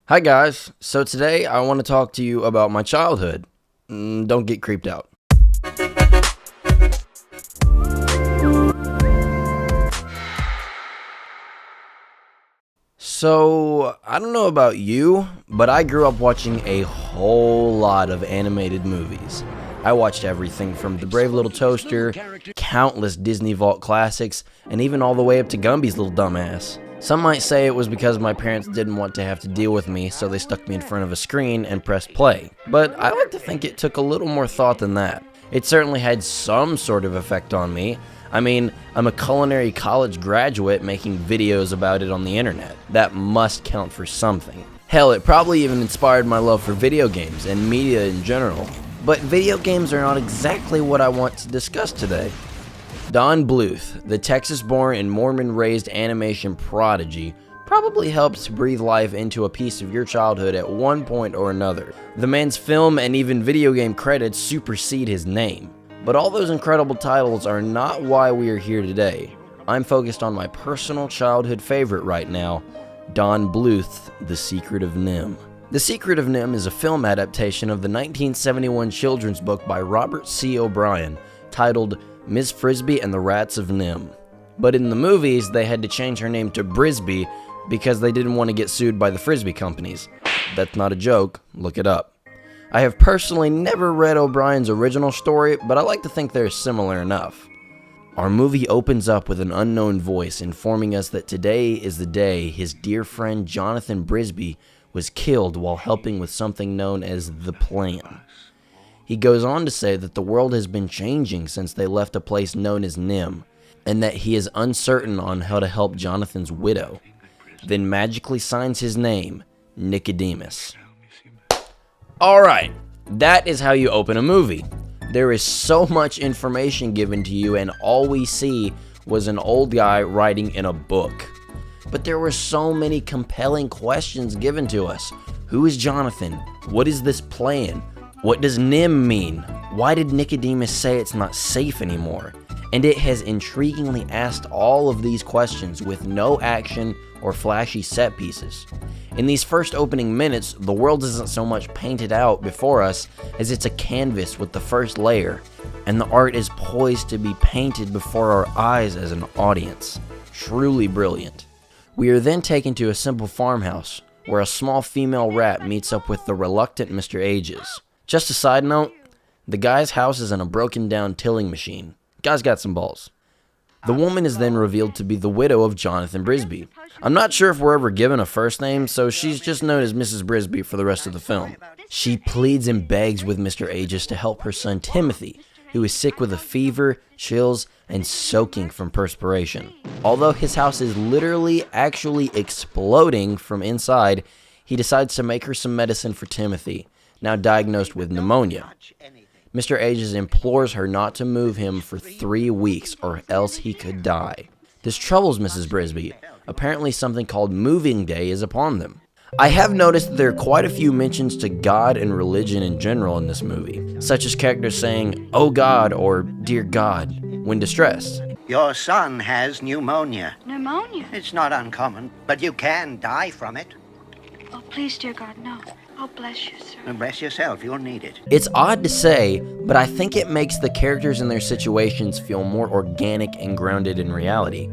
Hi guys, so today I want to talk to you about my childhood. Don't get creeped out. So, I don't know about you, but I grew up watching a whole lot of animated movies. I watched everything from The Brave Little Toaster, countless Disney Vault classics, and even all the way up to Gumby's little dumbass. Some might say it was because my parents didn't want to have to deal with me, so they stuck me in front of a screen and pressed play. But I like to think it took a little more thought than that. It certainly had some sort of effect on me. I mean, I'm a culinary college graduate making videos about it on the internet. That must count for something. Hell, it probably even inspired my love for video games and media in general. But video games are not exactly what I want to discuss today. Don Bluth, the Texas-born and Mormon-raised animation prodigy, probably helped to breathe life into a piece of your childhood at one point or another. The man's film and even video game credits supersede his name. But all those incredible titles are not why we are here today. I'm focused on my personal childhood favorite right now, Don Bluth's The Secret of Nimh. The Secret of Nimh is a film adaptation of the 1971 children's book by Robert C. O'Brien, titled Miss Frisbee and the Rats of Nimh. But in the movies, they had to change her name to Brisby because they didn't want to get sued by the Frisbee companies. That's not a joke, look it up. I have personally never read O'Brien's original story, but I like to think they're similar enough. Our movie opens up with an unknown voice informing us that today is the day his dear friend Jonathan Brisby was killed while helping with something known as the Plan. He goes on to say that the world has been changing since they left a place known as Nimh, and that he is uncertain on how to help Jonathan's widow, then magically signs his name, Nicodemus. Alright, that is how you open a movie. There is so much information given to you, and all we see was an old guy writing in a book. But there were so many compelling questions given to us. Who is Jonathan? What is this plan? What does Nimh mean? Why did Nicodemus say it's not safe anymore? And it has intriguingly asked all of these questions with no action or flashy set pieces. In these first opening minutes, the world isn't so much painted out before us as it's a canvas with the first layer, and the art is poised to be painted before our eyes as an audience. Truly brilliant. We are then taken to a simple farmhouse, where a small female rat meets up with the reluctant Mr. Ages. Just a side note, the guy's house is in a broken down tilling machine. Guy's got some balls. The woman is then revealed to be the widow of Jonathan Brisby. I'm not sure if we're ever given a first name, so she's just known as Mrs. Brisby for the rest of the film. She pleads and begs with Mr. Ages to help her son Timothy, who is sick with a fever, chills, and soaking from perspiration. Although his house is literally actually exploding from inside, he decides to make her some medicine for Timothy, now diagnosed with pneumonia. Mr. Ages implores her not to move him for 3 weeks or else he could die. This troubles Mrs. Brisby. Apparently something called moving day is upon them. I have noticed that there are quite a few mentions to God and religion in general in this movie, such as characters saying, "Oh God," or "Dear God," when distressed. Your son has pneumonia. Pneumonia? It's not uncommon, but you can die from it. Oh, please, dear God, no. Oh, bless you, sir. And rest yourself, you'll need it. It's odd to say, but I think it makes the characters and their situations feel more organic and grounded in reality.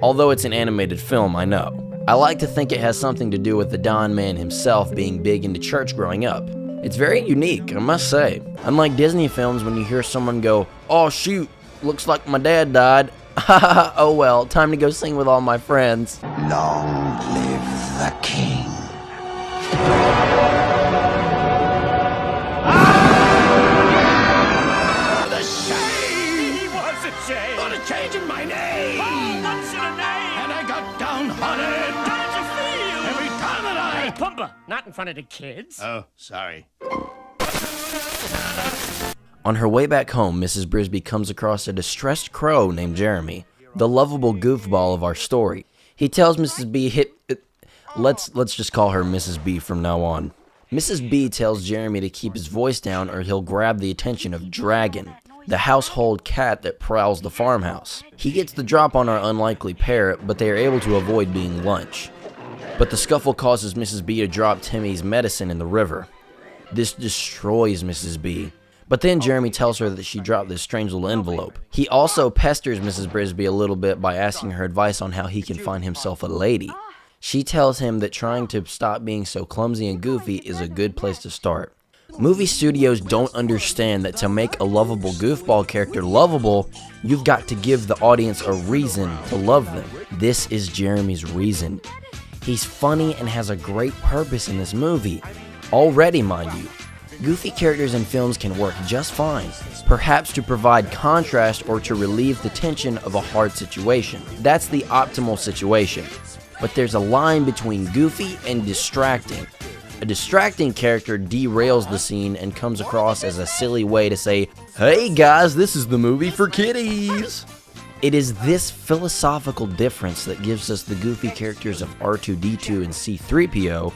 Although it's an animated film, I know. I like to think it has something to do with the Don man himself being big into church growing up. It's very unique, I must say. Unlike Disney films, when you hear someone go, "Oh shoot, looks like my dad died. Oh well, time to go sing with all my friends." Long live the king. The shame was a shame. What a change in my name. Oh, what's in a name? And I got downhearted. How did you feel? Every time that Hey, Pumbaa, not in front of the kids. Oh, sorry. On her way back home, Mrs. Brisby comes across a distressed crow named Jeremy, the lovable goofball of our story. He tells Mrs. B let's just call her Mrs. B from now on. Mrs. B tells Jeremy to keep his voice down or he'll grab the attention of Dragon, the household cat that prowls the farmhouse. He gets the drop on our unlikely pair, but they are able to avoid being lunch. But the scuffle causes Mrs. B to drop Timmy's medicine in the river. This destroys Mrs. B. But then Jeremy tells her that she dropped this strange little envelope. He also pesters Mrs. Brisby a little bit by asking her advice on how he can find himself a lady. She tells him that trying to stop being so clumsy and goofy is a good place to start. Movie studios don't understand that to make a lovable goofball character lovable, you've got to give the audience a reason to love them. This is Jeremy's reason. He's funny and has a great purpose in this movie. Already, mind you. Goofy characters in films can work just fine, perhaps to provide contrast or to relieve the tension of a hard situation. That's the optimal situation. But there's a line between goofy and distracting. A distracting character derails the scene and comes across as a silly way to say, "Hey guys, this is the movie for kiddies." It is this philosophical difference that gives us the goofy characters of R2-D2 and C-3PO,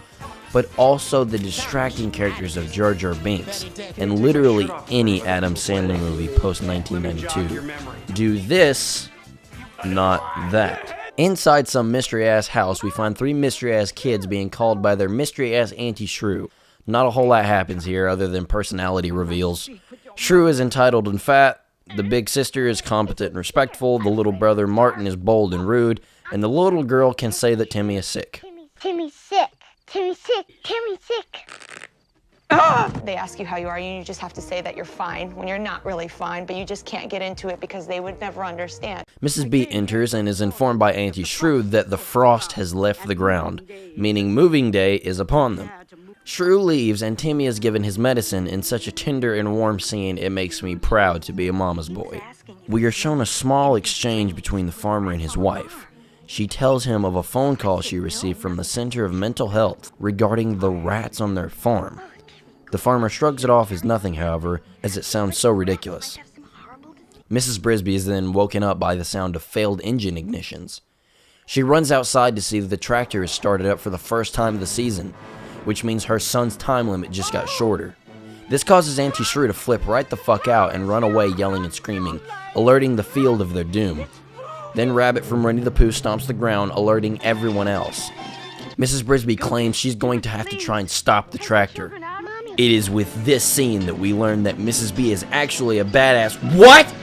but also the distracting characters of Jar Jar Binks, and literally any Adam Sandler movie post-1992. Do this, not that. Inside some mystery-ass house, we find 3 mystery-ass kids being called by their mystery-ass Auntie Shrew. Not a whole lot happens here other than personality reveals. Shrew is entitled and fat, the big sister is competent and respectful, the little brother Martin is bold and rude, and the little girl can say that Timmy is sick. Timmy's sick. Timmy's sick. Timmy's sick. They ask you how you are, and you just have to say that you're fine when you're not really fine, but you just can't get into it because they would never understand. Mrs. B enters and is informed by Auntie Shrew that the frost has left the ground, meaning moving day is upon them. Shrew leaves and Timmy is given his medicine in such a tender and warm scene it makes me proud to be a mama's boy. We are shown a small exchange between the farmer and his wife. She tells him of a phone call she received from the Center of Mental Health regarding the rats on their farm. The farmer shrugs it off as nothing, however, as it sounds so ridiculous. Mrs. Brisby is then woken up by the sound of failed engine ignitions. She runs outside to see that the tractor is started up for the first time of the season, which means her son's time limit just got shorter. This causes Auntie Shrew to flip right the fuck out and run away yelling and screaming, alerting the field of their doom. Then Rabbit from Winnie the Pooh stomps the ground, alerting everyone else. Mrs. Brisby claims she's going to have to try and stop the tractor. It is with this scene that we learn that Mrs. B is actually a badass. What?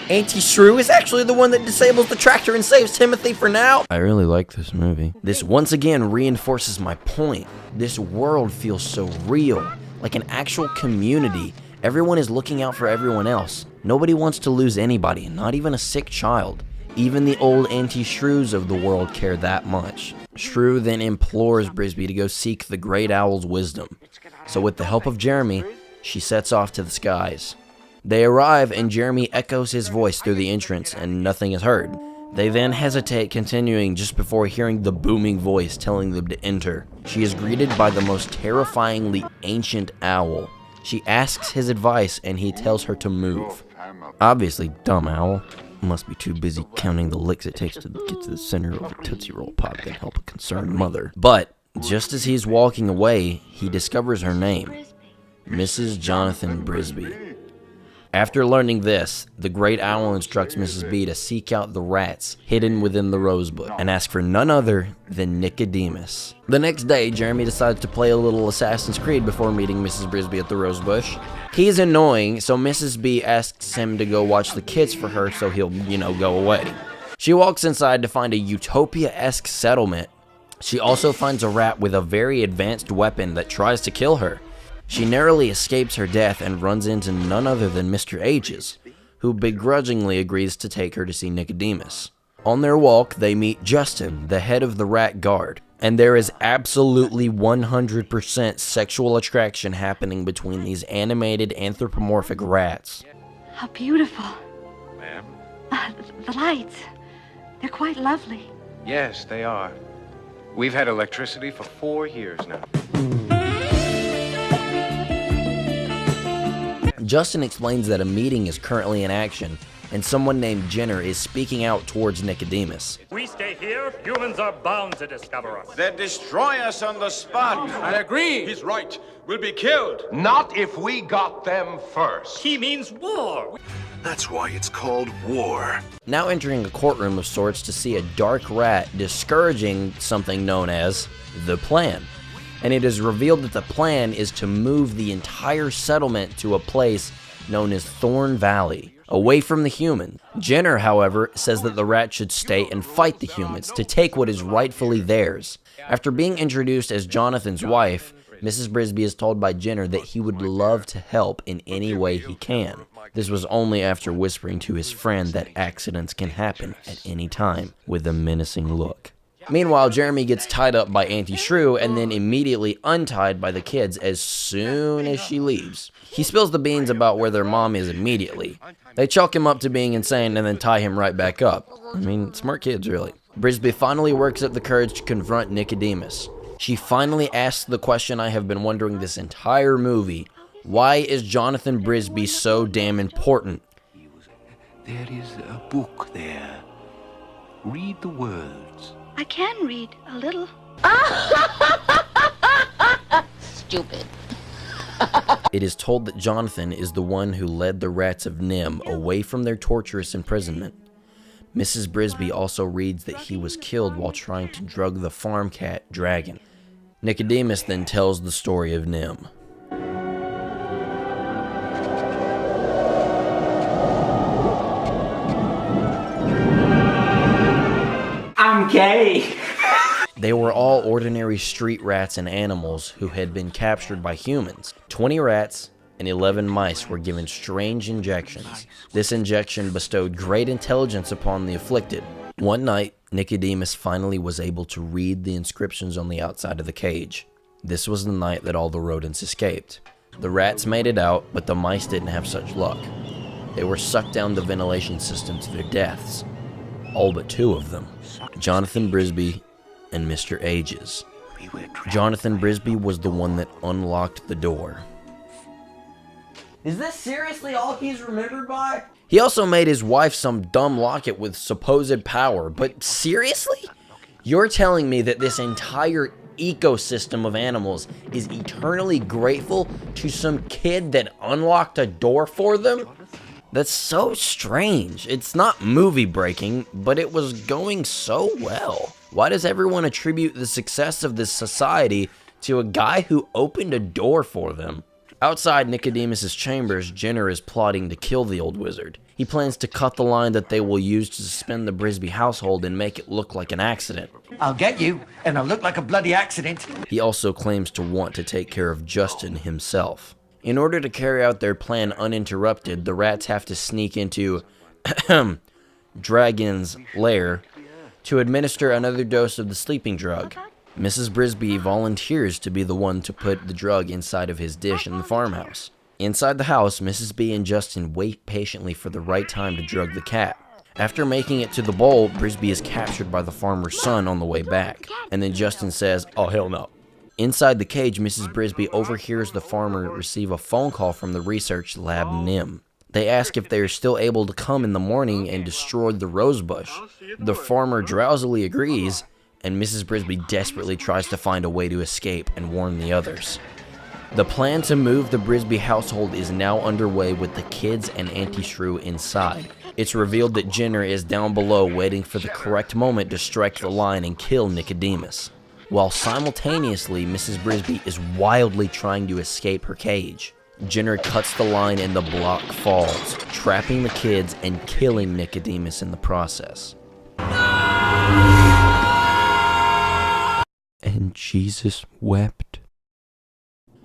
Auntie Shrew is actually the one that disables the tractor and saves Timothy for now? I really like this movie. This once again reinforces my point. This world feels so real, like an actual community. Everyone is looking out for everyone else. Nobody wants to lose anybody, not even a sick child. Even the old Auntie Shrews of the world care that much. Shrew then implores Brisby to go seek the Great Owl's wisdom. So with the help of Jeremy, she sets off to the skies. They arrive and Jeremy echoes his voice through the entrance and nothing is heard. They then hesitate, continuing just before hearing the booming voice telling them to enter. She is greeted by the most terrifyingly ancient owl. She asks his advice and he tells her to move. Obviously, dumb owl must be too busy counting the licks it takes to get to the center of a Tootsie Roll Pop than help a concerned mother. But just as he's walking away, he discovers her name, Mrs. Jonathan Brisby. After learning this, the Great Owl instructs Mrs. B to seek out the rats hidden within the rosebush and ask for none other than Nicodemus. The next day, Jeremy decides to play a little Assassin's Creed before meeting Mrs. Brisby at the rosebush. He's annoying, so Mrs. B asks him to go watch the kids for her so he'll, go away. She walks inside to find a utopia-esque settlement. She also finds a rat with a very advanced weapon that tries to kill her. She narrowly escapes her death and runs into none other than Mr. H's, who begrudgingly agrees to take her to see Nicodemus. On their walk, they meet Justin, the head of the rat guard, and there is absolutely 100% sexual attraction happening between these animated anthropomorphic rats. How beautiful. Ma'am? The lights. They're quite lovely. Yes, they are. We've had electricity for 4 years now. Justin explains that a meeting is currently in action, and someone named Jenner is speaking out towards Nicodemus. We stay here, humans are bound to discover us. They'd destroy us on the spot. I agree. He's right. We'll be killed. Not if we got them first. He means war. That's why it's called war. Now entering a courtroom of sorts to see a dark rat discouraging something known as the plan. And it is revealed that the plan is to move the entire settlement to a place known as Thorn Valley, away from the humans. Jenner, however, says that the rat should stay and fight the humans to take what is rightfully theirs. After being introduced as Jonathan's wife, Mrs. Brisby is told by Jenner that he would love to help in any way he can. This was only after whispering to his friend that accidents can happen at any time, with a menacing look. Meanwhile, Jeremy gets tied up by Auntie Shrew and then immediately untied by the kids as soon as she leaves. He spills the beans about where their mom is immediately. They chalk him up to being insane and then tie him right back up. I mean, smart kids, really. Brisby finally works up the courage to confront Nicodemus. She finally asks the question I have been wondering this entire movie. Why is Jonathan Brisby so damn important? There is a book there. Read the words. I can read a little. Stupid. It is told that Jonathan is the one who led the rats of Nimh away from their torturous imprisonment. Mrs. Brisby also reads that he was killed while trying to drug the farm cat, Dragon. Nicodemus then tells the story of Nimh. I'm gay. They were all ordinary street rats and animals who had been captured by humans. 20 rats and 11 mice were given strange injections. This injection bestowed great intelligence upon the afflicted. One night, Nicodemus finally was able to read the inscriptions on the outside of the cage. This was the night that all the rodents escaped. The rats made it out, but the mice didn't have such luck. They were sucked down the ventilation system to their deaths. All but 2 of them, Jonathan Brisby and Mr. Ages. Jonathan Brisby was the one that unlocked the door. Is this seriously all he's remembered by? He also made his wife some dumb locket with supposed power, but seriously? You're telling me that this entire ecosystem of animals is eternally grateful to some kid that unlocked a door for them? That's so strange. It's not movie breaking, but it was going so well. Why does everyone attribute the success of this society to a guy who opened a door for them? Outside Nicodemus's chambers, Jenner is plotting to kill the old wizard. He plans to cut the line that they will use to suspend the Brisby household and make it look like an accident. I'll get you, and I'll look like a bloody accident. He also claims to want to take care of Justin himself. In order to carry out their plan uninterrupted, the rats have to sneak into Dragon's lair to administer another dose of the sleeping drug. Mrs. Brisby volunteers to be the one to put the drug inside of his dish in the farmhouse. Inside the house, Mrs. B and Justin wait patiently for the right time to drug the cat. After making it to the bowl, Brisby is captured by the farmer's son on the way back, and then Justin says, "Oh, hell no." Inside the cage, Mrs. Brisby overhears the farmer receive a phone call from the research lab Nimh. They ask if they are still able to come in the morning and destroy the rose bush. The farmer drowsily agrees, and Mrs. Brisby desperately tries to find a way to escape and warn the others. The plan to move the Brisby household is now underway with the kids and Auntie Shrew inside. It's revealed that Jenner is down below waiting for the correct moment to strike the line and kill Nicodemus, while simultaneously Mrs. Brisby is wildly trying to escape her cage. Jenner cuts the line and the block falls, trapping the kids and killing Nicodemus in the process. And Jesus wept.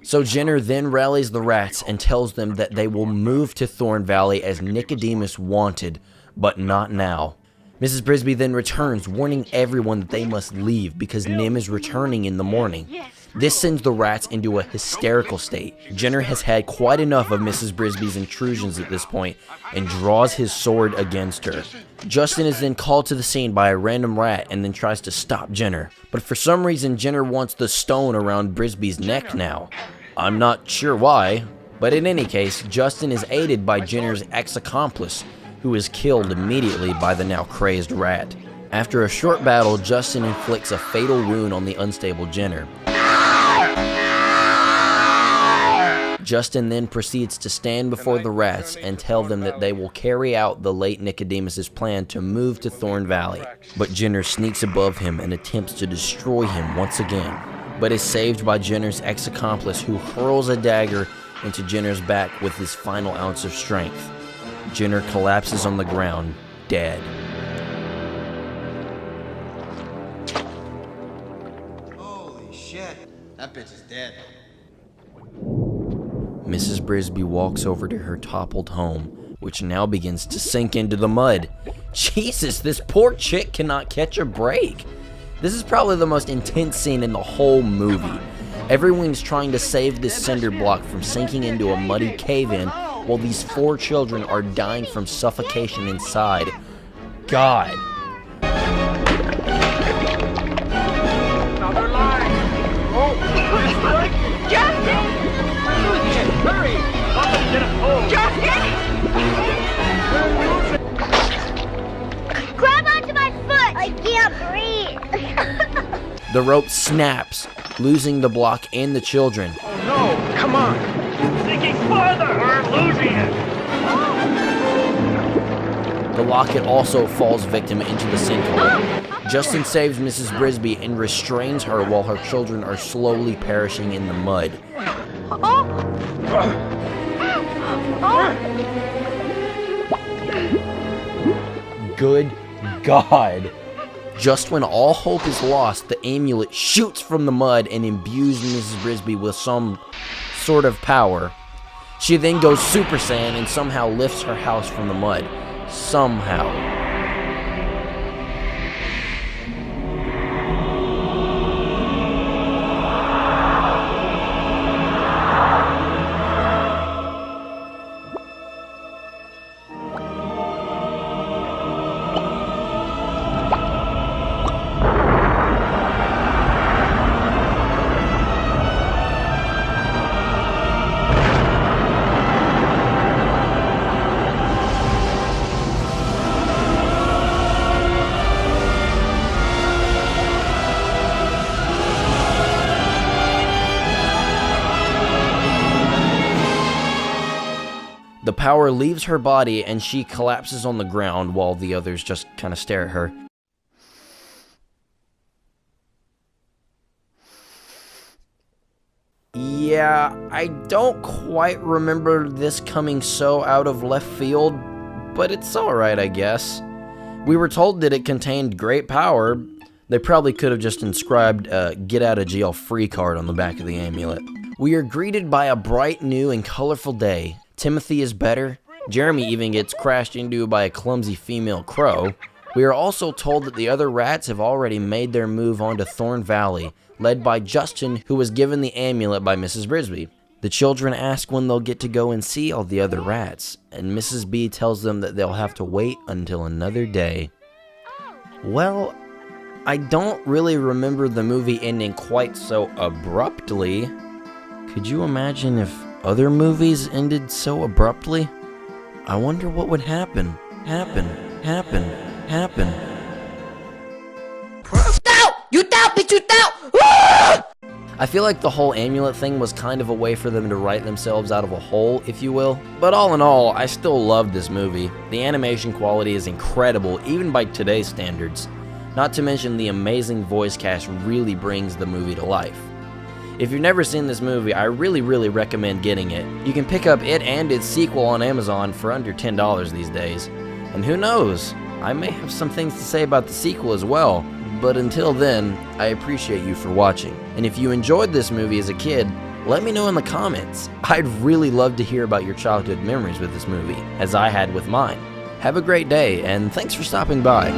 So Jenner then rallies the rats and tells them that they will move to Thorn Valley as Nicodemus wanted, but not now. Mrs. Brisby then returns, warning everyone that they must leave because Nimh is returning in the morning. This sends the rats into a hysterical state. Jenner has had quite enough of Mrs. Brisby's intrusions at this point and draws his sword against her. Justin is then called to the scene by a random rat and then tries to stop Jenner. But for some reason, Jenner wants the stone around Brisby's neck now. I'm not sure why, but in any case, Justin is aided by Jenner's ex-accomplice, who is killed immediately by the now crazed rat. After a short battle, Justin inflicts a fatal wound on the unstable Jenner. Justin then proceeds to stand before the rats and tell them that they will carry out the late Nicodemus's plan to move to Thorn Valley. But Jenner sneaks above him and attempts to destroy him once again, but is saved by Jenner's ex-accomplice, who hurls a dagger into Jenner's back with his final ounce of strength. Jenner collapses on the ground, dead. Holy shit. That bitch is dead. Mrs. Brisby walks over to her toppled home, which now begins to sink into the mud. Jesus, this poor chick cannot catch a break. This is probably the most intense scene in the whole movie. Everyone's trying to save this cinder block from sinking into a muddy cave-in, while these 4 children are dying from suffocation inside. God. Another line. Oh, Justin! Hurry! Somebody get a hold. Justin! Grab onto my foot! I can't breathe. The rope snaps, losing the block and the children. Oh no! Come on! It's sinking farther! We're losing it! The locket also falls victim into the sinkhole. Justin saves Mrs. Brisby and restrains her while her children are slowly perishing in the mud. Good God. Just when all hope is lost, the amulet shoots from the mud and imbues Mrs. Brisby with some sort of power. She then goes Super Saiyan and somehow lifts her house from the mud. Somehow. The power leaves her body and she collapses on the ground while the others just kind of stare at her. Yeah, I don't quite remember this coming so out of left field, but it's alright, I guess. We were told that it contained great power. They probably could have just inscribed a get out of jail free card on the back of the amulet. We are greeted by a bright new and colorful day. Timothy is better. Jeremy even gets crashed into by a clumsy female crow. We are also told that the other rats have already made their move onto Thorn Valley, led by Justin, who was given the amulet by Mrs. Brisby. The children ask when they'll get to go and see all the other rats, and Mrs. B tells them that they'll have to wait until another day. Well, I don't really remember the movie ending quite so abruptly. Could you imagine if other movies ended so abruptly? I wonder what would happen. Stout! You stout, bitch, you stout! Ah! I feel like the whole amulet thing was kind of a way for them to write themselves out of a hole, if you will. But all in all, I still love this movie. The animation quality is incredible, even by today's standards. Not to mention the amazing voice cast really brings the movie to life. If you've never seen this movie, I really recommend getting it. You can pick up it and its sequel on Amazon for under $10 these days. And who knows, I may have some things to say about the sequel as well. But until then, I appreciate you for watching. And if you enjoyed this movie as a kid, let me know in the comments. I'd really love to hear about your childhood memories with this movie, as I had with mine. Have a great day, and thanks for stopping by.